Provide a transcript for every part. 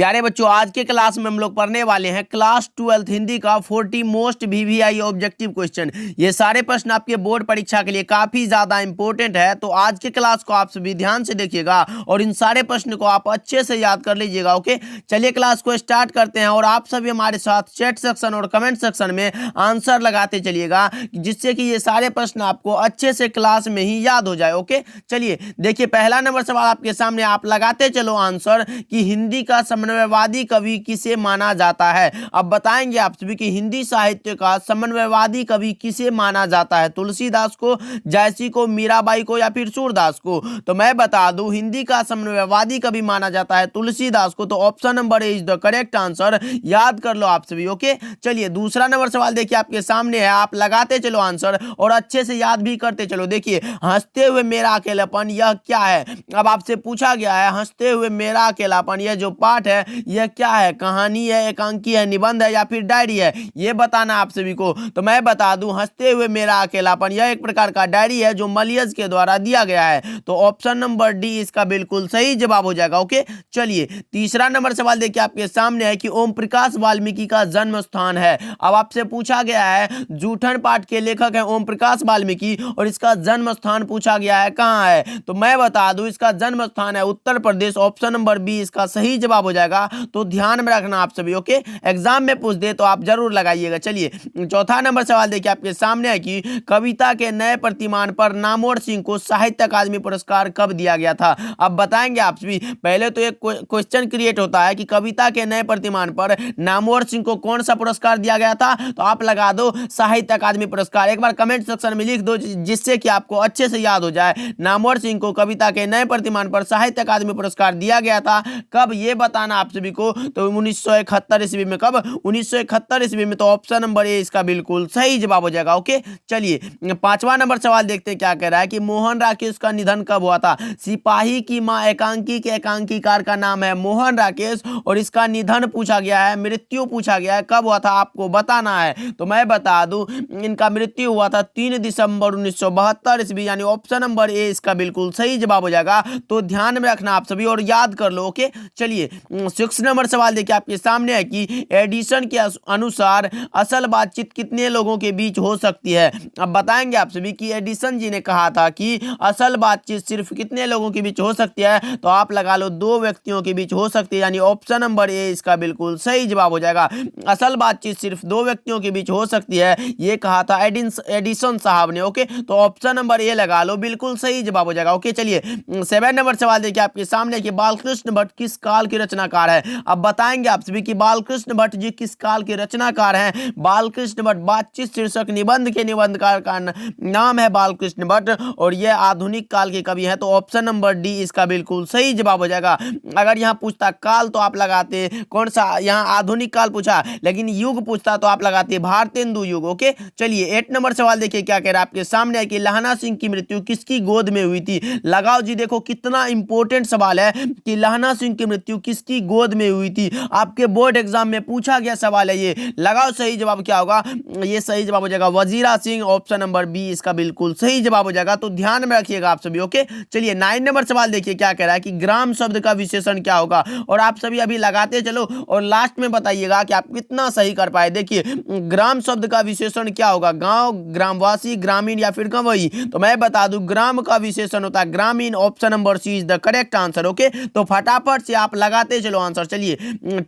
प्यारे बच्चों, आज के क्लास में हम लोग पढ़ने वाले हैं क्लास 12th हिंदी का 40 मोस्ट वीवीआई ऑब्जेक्टिव क्वेश्चन। ये सारे प्रश्न आपके बोर्ड परीक्षा के लिए काफी ज्यादा इंपॉर्टेंट है, तो आज के क्लास को आप सभी ध्यान से देखिएगा और इन सारे प्रश्न को आप अच्छे से याद कर लीजिएगा। ओके, चलिए क्लास को स्टार्ट करते हैं और आप सभी हमारे साथ चैट सेक्शन और कमेंट सेक्शन में आंसर लगाते चलिएगा, जिससे कि ये सारे प्रश्न आपको अच्छे से क्लास में ही याद हो जाए। ओके, चलिए देखिए, पहला नंबर सवाल आपके सामने, आप लगाते चलो आंसर कि हिंदी का समन्वयवादी कवि किसे माना जाता है। अब बताएंगे आप सभी कि हिंदी साहित्य का समन्वयवादी कवि किसे माना जाता है, तुलसीदास को, जयसी को, मीराबाई को या फिर सूरदास को। तो मैं बता दूं, हिंदी का समन्वयवादी कवि माना जाता है तुलसीदास को। तो option number A is the correct answer, याद कर लो आप सभी। ओके, चलिए दूसरा नंबर सवाल देखिए आपके सामने है, आप लगाते चलो आंसर और अच्छे से याद भी करते चलो। देखिए, हंसते हुए मेरा अकेलापन यह क्या है। अब आपसे पूछा गया है हंसते हुए मेरा अकेलापन, यह जो पाठ है यह क्या है, कहानी है, एकांकी है, निबंध है या फिर डायरी है, ये बताना आप सभी को। तो मैं बता दूं, हंसते हुए मेरा अकेलापन यह एक प्रकार का डायरी है जो मलियस के द्वारा दिया गया है। तो ऑप्शन नंबर डी इसका बिल्कुल सही जवाब हो जाएगा। ओके, चलिए तीसरा नंबर सवाल देखिए आपके सामने है कि ओम प्रकाश वाल्मीकि का जन्म स्थान है। अब आपसे पूछा गया है, जूठन पाठ के लेखक है ओम प्रकाश वाल्मीकि और इसका जन्म स्थान पूछा गया है कहाँ है। तो मैं बता दूं, इसका जन्म स्थान है Uttar Pradesh. Option number B इसका सही जवाब हो जाएगा, तो ध्यान में रखना आप सभी। ओके, एग्जाम में पूछ दे तो आप जरूर लगाइएगा। चलिए चौथा नंबर सवाल देखिए आपके सामने है कि कविता के नए प्रतिमान पर नामवर सिंह को साहित्य अकादमी पुरस्कार कब दिया गया था। अब बताएंगे आप सभी, पहले तो एक क्वेश्चन क्रिएट होता है कि कविता के नए प्रतिमान पर नामवर सिंह को कौन सा पुरस्कार दिया गया था, तो आप लगा दो साहित्य अकादमी पुरस्कार। एक बार कमेंट सेक्शन में लिख दो, जिससे कि आपको अच्छे से याद हो जाए। नामवर सिंह को कविता के नए प्रतिमान पर साहित्य अकादमी पुरस्कार दिया गया था कब, ये बताना आप सभी को। तो 1971 ईस्वी में। कब, 1971 ईस्वी में। तो ऑप्शन नंबर ए इसका बिल्कुल सही जवाब हो जाएगा। ओके, चलिए पांचवा नंबर सवाल देखते हैं क्या कह रहा है कि मोहन राकेश का निधन कब हुआ था। सिपाही की मां एकांकी के एकांकीकार का नाम है मोहन राकेश और इसका निधन पूछा गया है, मृत्यु पूछा गया है, कब हुआ था आपको बताना है। तो मैं बता दूं, इनका मृत्यु हुआ था 3 दिसंबर 1972 ईस्वी, यानी ऑप्शन नंबर ए इसका बिल्कुल सही जवाब हो जाएगा। तो ध्यान में रखना आप सभी और याद कर लो। ओके, चलिए 6 नंबर सवाल देखिए आपके सामने है कि एडिशन के अनुसार असल बातचीत कितने लोगों के बीच हो सकती है। अब बताएंगे आप सभी कि एडिशन जी ने कहा था कि असल बातचीत सिर्फ कितने लोगों के बीच हो सकती है, तो आप लगा लो 2 व्यक्तियों के बीच हो सकती है, यानी ऑप्शन नंबर ए इसका बिल्कुल सही जवाब हो जाएगा। असल बातचीत सिर्फ 2 व्यक्तियों के बीच हो सकती है, ये कहा था एडिशन साहब ने। ओके, तो ऑप्शन नंबर ए लगा लो, बिल्कुल सही जवाब हो जाएगा। ओके, चलिए 7 नंबर सवाल देखिए आपके सामने कि बालकृष्ण भट्ट किस काल के रचनाकार है। अब बताएंगे आप सभी कि बालकृष्ण भट्ट जी किस काल के रचनाकार हैं। बालकृष्ण भट्ट बातचीत शीर्षक निबंध के निबंधकार का नाम है बालकृष्ण भट्ट और यह आधुनिक काल के कवि हैं। तो ऑप्शन नंबर डी इसका बिल्कुल सही जवाब हो जाएगा। अगर यहाँ पूछता काल तो आप लगाते कौन सा, यहाँ आधुनिक काल पूछा, लेकिन युग पूछता तो आप लगाते भारतेंदु युग। ओके, चलिए 8 नंबर सवाल देखिए क्या कह रहा है आपके सामने है कि लहना सिंह की मृत्यु किसकी गोद में हुई थी। लगाओ जी, देखो कितना इंपॉर्टेंट सवाल है कि लहना सिंह की मृत्यु किसकी गोद में हुई थी। आपके बोर्ड एग्जाम में पूछा गया सवाल है ये। लगाओ सही जवाब क्या होगा, ये सही जवाब हो जाएगा Wazira Singh. Option number B इसका बिल्कुल सही जवाब हो जाएगा, तो ध्यान में रखिएगा आप सभी। ओके, चलिए 9 नंबर सवाल देखिए क्या कह रहा है कि ग्राम शब्द का विशेषण क्या होगा। और आप सभी अभी लगाते चलो और लास्ट में बताइएगा कि आप कितना सही कर पाए। देखिए, ग्राम शब्द का विशेषण क्या होगा, गांव, ग्रामवासी, ग्रामीण या फिर गंवई। तो मैं बता दूं, ग्राम का विशेषण होता है ग्रामीण। Option number C is the correct answer. Okay, तो फटाफट से आप लगाते चलो आंसर। चलिए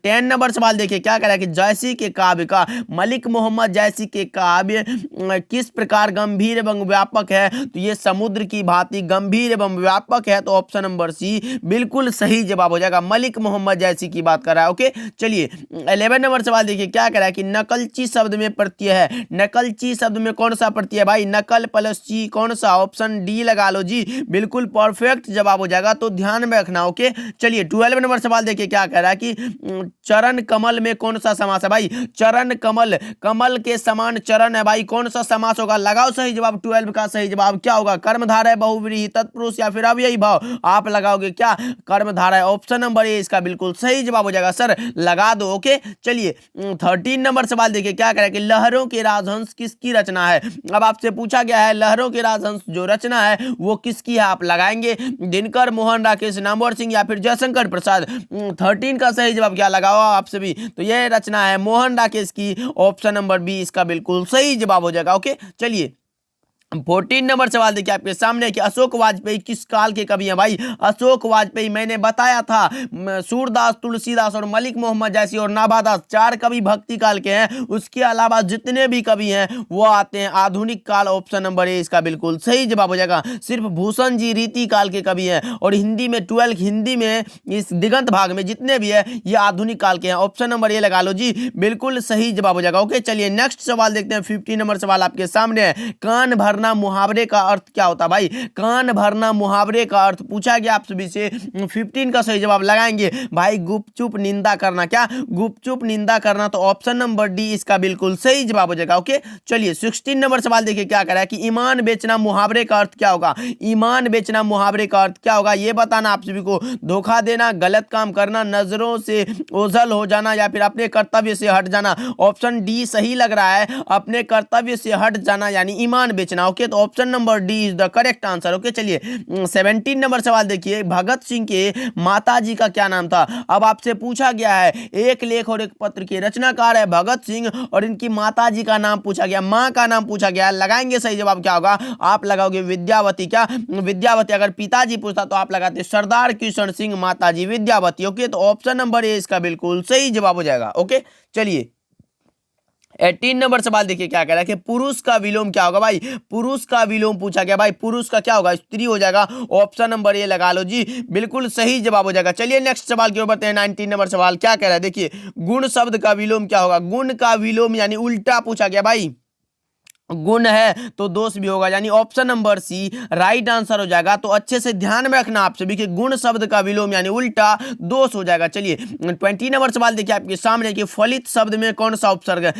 10 नंबर सवाल देखिए क्या कह रहा है कि जयसी के काव्य का, मलिक मोहम्मद जयसी के काव्य किस प्रकार गंभीर एवं व्यापक है। तो ये समुद्र की भांति गंभीर एवं व्यापक है। तो ऑप्शन नंबर सी बिल्कुल सही जवाब हो जाएगा, मलिक मोहम्मद जयसी की बात कर रहा है। ओके, चलिए 11 नंबर सवाल देखिए क्या कह रहा है कि नकलची शब्द में प्रत्यय है। नकलची शब्द में कौन सा प्रत्यय है भाई, नकल प्लस ची, कौन सा, ऑप्शन डी लगा लो जी, बिल्कुल परफेक्ट जवाब हो जाएगा, तो ध्यान में रखना। ओके, चलिए 12 नंबर सवाल देखिए क्या कह रहा है कि चरण कमल में कौन सा समास है भाई। चरण कमल, कमल के समान चरण है भाई, कौन सा समास होगा। लगाओ सही जवाब, 12 का सही जवाब क्या होगा, कर्मधारय, बहुव्रीहि, तत्पुरुष या फिर अव्ययी भाव। आप लगाओगे क्या, कर्मधारय। ऑप्शन नंबर ए इसका बिल्कुल सही जवाब हो जाएगा सर, लगा दो। ओके, चलिए 13 नंबर सवाल देखिए क्या कह रहा है कि लहरों के राजहंस किसकी रचना है। अब आपसे पूछा गया है लहरों के राजहंस जो रचना है वो किसकी है, आप लगाएंगे दिनकर, मोहन राकेश, नामवर सिंह या फिर जयशंकर प्रसाद। 13 का सही जवाब क्या लगाओ आपसे भी, तो ये रचना है मोहन राकेश की, ऑप्शन नंबर बी इसका बिल्कुल सही जवाब हो जाएगा। ओके चलिए 14 नंबर सवाल देखिए आपके सामने कि अशोक वाजपेयी किस काल के कवि हैं भाई। अशोक वाजपेयी मैंने बताया था सूरदास, तुलसीदास और मलिक मोहम्मद जैसी और नाभादास 4 कवि भक्ति काल के हैं। उसके अलावा जितने भी कवि हैं वो आते हैं आधुनिक काल, ऑप्शन नंबर ए इसका बिल्कुल सही जवाब हो जाएगा। सिर्फ भूषण जी रीति काल के कवि हैं और हिंदी में 12 हिंदी में इस दिगंत भाग में जितने भी है ये आधुनिक काल के हैं, ऑप्शन नंबर ए लगा लो जी, बिल्कुल सही जवाब हो जाएगा। ओके चलिए नेक्स्ट सवाल देखते हैं। 15 नंबर सवाल आपके सामने है, कान भरना मुहावरे का अर्थ क्या होता है भाई। कान भरना मुहावरे का अर्थ पूछा गया आप सभी से, 15 का सही जवाब लगाएंगे भाई गुपचुप निंदा करना। क्या गुपचुप निंदा करना, तो ऑप्शन नंबर डी इसका बिल्कुल सही जवाब हो जाएगा। ओके चलिए 16 नंबर सवाल देखिए क्या कह रहा है कि ईमान बेचना मुहावरे का अर्थ क्या होगा। ईमान बेचना मुहावरे का अर्थ क्या होगा ये बताना आप सभी को। धोखा देना, गलत काम करना, नजरों से ओझल हो जाना या फिर अपने कर्तव्य से हट जाना, ऑप्शन डी सही लग रहा है, अपने कर्तव्य से हट जाना यानी ईमान बेचना। ओके तो option number D is the correct answer. Okay चलिए 17 नंबर सवाल देखिए, भगत सिंह के माताजी का क्या नाम था। अब आपसे पूछा गया है एक लेख और एक पत्र के रचनाकार है भगत सिंह और इनकी माताजी का नाम पूछा गया, मां का नाम पूछा गया है। लगाएंगे सही जवाब क्या होगा, आप लगाओगे विद्यावती। क्या विद्यावती। अगर पिताजी पूछता तो आप लगाते सरदार किशन सिंह, माताजी विद्यावती। ओके तो ऑप्शन नंबर ए इसका बिल्कुल सही जवाब हो जाएगा। ओके चलिए 18 नंबर सवाल देखिए क्या कह रहा है कि पुरुष का विलोम क्या होगा भाई। पुरुष का विलोम पूछा गया भाई, पुरुष का क्या होगा, स्त्री हो जाएगा, ऑप्शन नंबर ए लगा लो जी, बिल्कुल सही जवाब हो जाएगा। चलिए नेक्स्ट सवाल की ओर बढ़ते हैं। 19 नंबर सवाल क्या कह रहा है देखिए, गुण शब्द का विलोम क्या होगा। गुण का विलोम यानी उल्टा पूछा गया भाई, गुण है तो दोष भी होगा यानी option number C right answer हो जाएगा। तो अच्छे से ध्यान में रखना आप सभी कि गुण शब्द का विलोम यानी उल्टा दोष हो जाएगा। चलिए 20 नंबर सवाल देखिए आपके सामने कि फलित शब्द में कौन सा उपसर्ग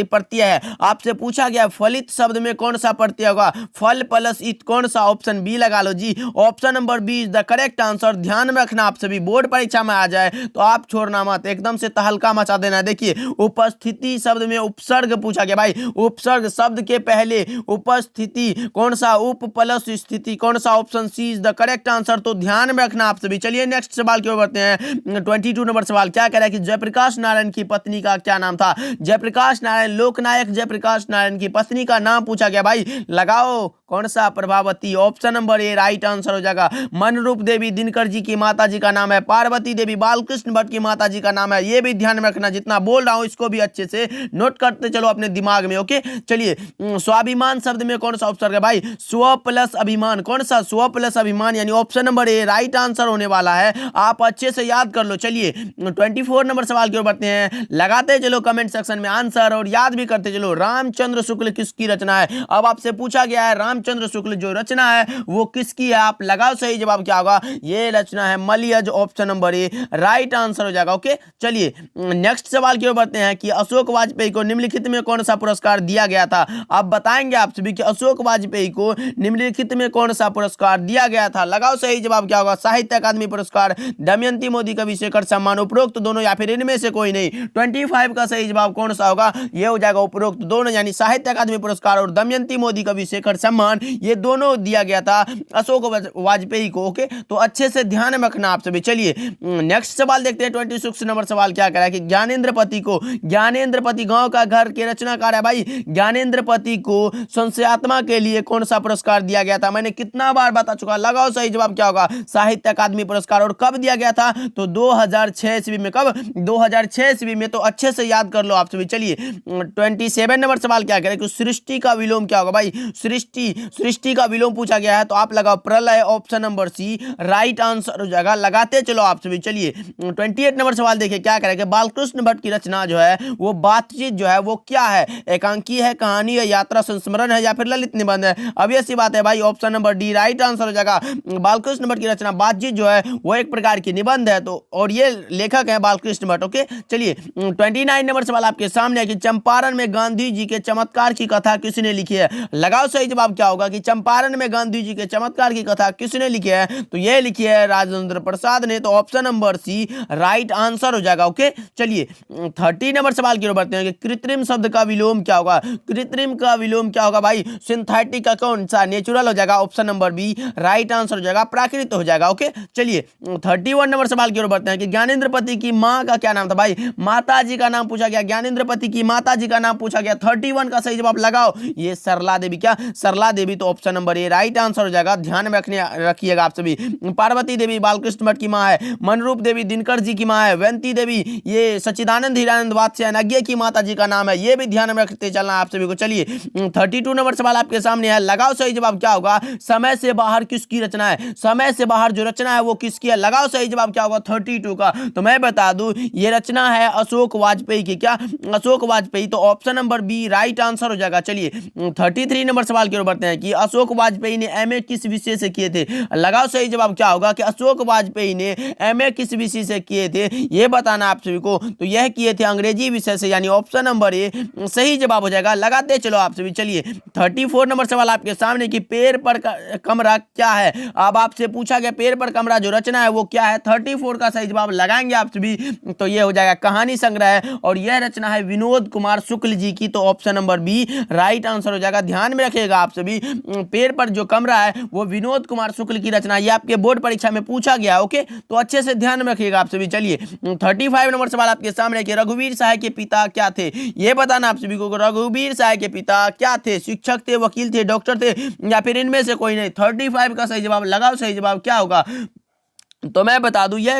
प्रत्यय है। आपसे पूछा गया फलित शब्द में कौन सा प्रत्यय होगा, फल प्लस इत, कौन सा, ऑप्शन बी लगा लो जी, option number B is the correct answer. ध्यान में रखना आप सभी, बोर्ड परीक्षा में आ जाए तो आप छोड़ना मत, एकदम से तहलका मचा देना। देखिए उपस्थिति शब्द में उपसर्ग पूछा गया भाई, उपसर्ग शब्द के पहले उपस्थिति कौन सा, उप प्लस स्थिति कौन सा, option C is the correct answer. तो ध्यान में रखना आप सभी। चलिए नेक्स्ट सवाल की ओर बढ़ते हैं। 22 नंबर सवाल क्या कह रहा है कि जयप्रकाश नारायण की पत्नी का क्या नाम था। जयप्रकाश नारायण, लोकनायक जयप्रकाश नारायण की पत्नी का नाम पूछा गया भाई, लगाओ कौन सा, Prabhavati, option number A right answer हो जाएगा। मनरूप देवी दिनकर जी की माता जी का नाम है पार्वती देवी, बालकृष्ण भट्ट की माता जी का नाम है, ये भी ध्यान में रखना, जितना बोल रहा हूं इसको भी अच्छे से नोट करते चलो अपने दिमाग में। ओके चलिए स्वाभिमान शब्द में कौन सा उपसर्ग है भाई, स्व प्लस अभिमान, कौन सा, स्व प्लस अभिमान यानी option number A right answer होने वाला है, आप अच्छे से याद कर लो। चलिए 24 नंबर सवाल की ओर बढ़ते हैं, लगाते चलो कमेंट सेक्शन में आंसर और याद भी करते चलो। रामचंद्र शुक्ल किसकी रचना है। अब आपसे पूछा गया है रामचंद्र शुक्ल जो रचना है वो किसकी है, आप लगाओ सही जवाब क्या होगा, ये रचना है Malayaj, option number A right answer हो जाएगा। ओके चलिए नेक्स्ट सवाल की ओर बढ़ते हैं कि अशोक वाजपेयी को निम्नलिखित में कौन सा पुरस्कार दिया गया था। अब बताएंगे आप सभी कि अशोक वाजपेयी को निम्नलिखित में कौन सा पुरस्कार दिया गया था, लगाओ सही जवाब क्या होगा, साहित्य अकादमी पुरस्कार, दमयंती मोदी कवि शेखर सम्मान, उपरोक्त दोनों या फिर इनमें से कोई नहीं। 25 का सही जवाब कौन सा होगा, ये हो जाएगा उपरोक्त दोनों यानी साहित्य अकादमी पुरस्कार और दमयंती मोदी कवि शेखर सम्मान, ये दोनों दिया गया था अशोक वाजपेयी को। ओके तो अच्छे से ध्यान में रखना आप सभी। चलिए नेक्स्ट सवाल देखते हैं। 26 नंबर सवाल क्या कह रहा है कि ज्ञानेंद्रपति को, ज्ञानेंद्रपति गांव का घर के रचनाकार है भाई, ज्ञानेंद्रपति को संशयात्मा के लिए कौन सा पुरस्कार दिया गया था। मैंने कितना बार बता चुका, लगाओ सही जवाब क्या होगा, साहित्य अकादमी पुरस्कार। और कब दिया गया था, तो 2006 ईस्वी में। कब, 2006 ईस्वी में, तो अच्छे से याद कर लो आप सभी। चलिए 27 नंबर सवाल क्या कह रहा है कि सृष्टि का विलोम क्या होगा भाई, सृष्टि का विलोम पूछा गया है तो आप लगाओ प्रलय, option number C right answer हो जाएगा। लगाते चलो आप सभी। चलिए 28 नंबर सवाल देखिए क्या कह रहा है कि बालकृष्ण भट्ट की रचना जो है वो बातचीत जो है वो क्या है, एकांकी है, कहानी है, यात्रा संस्मरण है या फिर ललित निबंध है। अब ये सी बात है भाई, option number D right answer हो जाएगा। बालकृष्ण भट्ट की रचना बातचीत जो है वो एक प्रकार की निबंध है, तो और ये लेखक है बालकृष्ण भट्ट। ओके चलिए 29 नंबर सवाल आपके सामने है कि चंपारण में गांधी जी के चमत्कार की कथा किसने लिखी है, लगाओ सही जवाब क्या क्या होगा कि चंपारण में गांधी जी के चमत्कार की कथा किसने लिखी है, तो ये लिखी है राजेंद्र प्रसाद ने। तो option number C right answer हो जाएगा। ओके, चलिए 30 नंबर सवाल की ओर बढ़ते हैं कि कृत्रिम शब्द का विलोम क्या होगा। कृत्रिम का विलोम क्या होगा भाई, सिंथेटिक का कौन सा, नेचुरल हो जाएगा। Option number B right answer हो जाएगा, प्राकृत हो जाएगा। ओके, चलिए 31 नंबर सवाल की ओर बढ़ते हैं कि ज्ञानेंद्रपति की मां का क्या नाम था भाई। माता जी का नाम पूछा गया, ज्ञानेंद्रपति की माता जी का नाम पूछा गया। 31 का सही जवाब लगाओ, ये सरला देवी। क्या सरला देवी, तो option number A right answer हो जाएगा। ध्यान में रखिएगा आप सभी। पार्वती देवी बालकृष्ण भट्ट की मां है, मनरूप देवी दिनकर जी की मां है, वैंती देवी ये सच्चिदानंद हीरानंद वात्स्यायन की माता जी का नाम है, ये भी ध्यान में रखते चलना आप सभी को। चलिए 32 नंबर सवाल आपके सामने है, लगाओ सही जवाब क्या होगा। समय से बाहर किसकी रचना है, समय से बाहर जो रचना है वो किसकी है, लगाओ सही जवाब क्या होगा 32 का। तो मैं बता दूं ये रचना है अशोक वाजपेयी की। क्या, अशोक वाजपेयी, तो option number B right answer हो जाएगा। चलिए 33 नंबर सवाल की ओर बढ़ते हैं कि अशोक वाजपेयी ने एमए किस विषय से किए थे, लगाओ सही जवाब क्या होगा कि अशोक वाजपेयी ने एमए किस विषय से किए थे, ये बताना आप सभी को। तो यह किए थे अंग्रेजी विषय से, यानी ऑप्शन नंबर ए सही जवाब हो जाएगा। लगाते चलो आप सभी। चलिए 34 नंबर सवाल आपके सामने कि पेड़ पर कमरा क्या है। अब आपसे पूछा गया पेड़ पर कमरा जो रचना है वो क्या है। 34 का सही जवाब लगाएंगे आप सभी, तो ये हो जाएगा कहानी संग्रह, और यह रचना है विनोद कुमार शुक्ल जी की। तो option number B right answer हो जाएगा। ध्यान में रखिएगा आप सभी, पेड़ पर जो कमरा है वो विनोद कुमार शुक्ल की रचना, ये आपके बोर्ड परीक्षा में पूछा गया। ओके, तो अच्छे से ध्यान में रखिएगा आप सभी। चलिए 35 नंबर सवाल आपके सामने कि रघुवीर सहाय के पिता क्या थे, ये बताना आप सभी को। रघुवीर सहाय के पिता क्या थे, शिक्षक थे, वकील थे, डॉक्टर थे, या फिर इनमें से कोई नहीं। 35 का सही जवाब लगाओ, सही जवाब क्या होगा। तो मैं बता दूं यह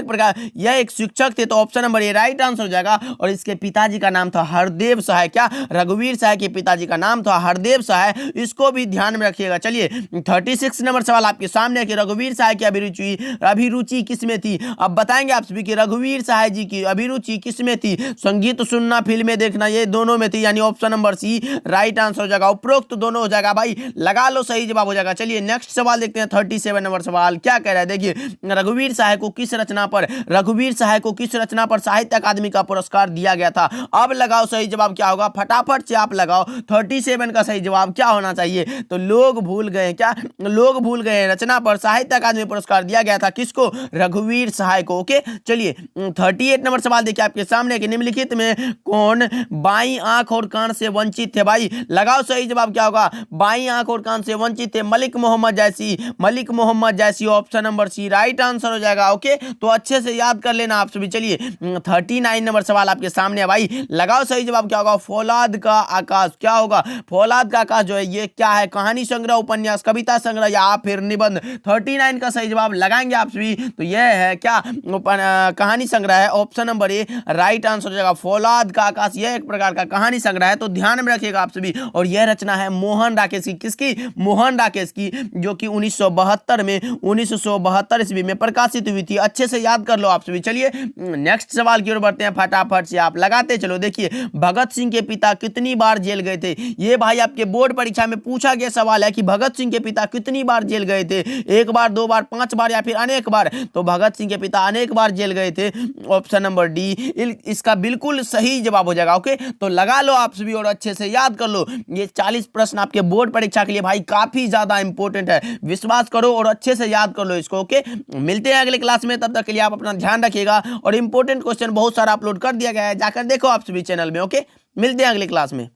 एक शिक्षक थे, तो option number A right answer हो जाएगा। और इसके पिताजी का नाम था हरदेव सहाय। क्या, रघुवीर सहाय के पिताजी का नाम था हरदेव सहाय, इसको भी ध्यान में रखिएगा। चलिए 36 नंबर सवाल आपके सामने है कि रघुवीर सहाय की अभिरुचि किसमें थी। अब बताएंगे आप सभी कि रघुवीर सहाय जी की अभिरुचि किसमें थी, संगीत सुनना, फिल्में देखना, ये दोनों में थी, यानी option number C right answer हो जाएगा। उपरोक्त दोनों हो जाएगा भाई, लगा लो, सही जवाब हो जाएगा। चलिए नेक्स्ट सवाल देखते हैं। 37 नंबर सवाल क्या कह रहा है, देखिए रघुवीर सहाय को किस रचना पर साहित्य अकादमी का पुरस्कार दिया गया था। अब लगाओ सही जवाब क्या होगा, फटाफट से आप लगाओ। 37 का सही जवाब क्या होना चाहिए, तो लोग भूल गए। क्या, लोग भूल गए रचना पर साहित्य अकादमी पुरस्कार दिया गया था किसको, रघुवीर सहाय को। ओके, चलिए 38 नंबर सवाल देखिए आपके सामने कि निम्नलिखित में कौन बाईं आंख और कान से वंचित थे। भाई लगाओ सही जवाब क्या होगा, बाईं आंख और कान से वंचित थे मलिक मोहम्मद जैसी, option number C right answer हो जाएगा। ओके, तो अच्छे से याद कर लेना आप सभी। चलिए 39 नंबर सवाल आपके सामने है भाई, लगाओ सही जवाब क्या होगा, फौलाद का आकाश। क्या होगा, फौलाद का आकाश जो है ये क्या है, कहानी संग्रह, उपन्यास, कविता संग्रह या फिर निबंध। 39 का सही जवाब लगाएंगे आप सभी, तो यह है क्या, कहानी संग्रह है। Option number A right answer हो जाएगा। फौलाद का आकाश यह एक प्रकार का कहानी संग्रह है, तो ध्यान में रखिएगा आप सभी। और यह रचना है मोहन राकेश की। किसकी, मोहन राकेश की, जो कि 1972 ईस्वी में प्रकाशित हुई थी। अच्छे से याद कर लो आप सभी। चलिए नेक्स्ट सवाल की ओर बढ़ते हैं, फटाफट से आप लगाते चलो। देखिए भगत सिंह के पिता कितनी बार जेल गए थे, ये भाई आपके बोर्ड परीक्षा में पूछा गया सवाल है कि भगत सिंह के पिता कितनी बार जेल गए थे, 1 बार, 2 बार, 5 बार या फिर अनेक बार। तो भगत सिंह के पिता अनेक बार जेल गए थे, ऑप्शन नंबर डी इसका बिल्कुल सही जवाब हो जाएगा। ओके, तो लगा लो आप सभी और अच्छे से याद कर लो। ये 40 प्रश्न आपके बोर्ड परीक्षा के लिए भाई काफी ज्यादा इंपॉर्टेंट है, विश्वास करो और अच्छे से याद कर लो इसको। ओके, मिलते हैं अगले क्लास में, तब तक के लिए आप अपना ध्यान रखिएगा। और इंपॉर्टेंट क्वेश्चन बहुत सारा अपलोड कर दिया गया है, जाकर देखो आप सभी चैनल में। ओके, मिलते हैं अगली क्लास में।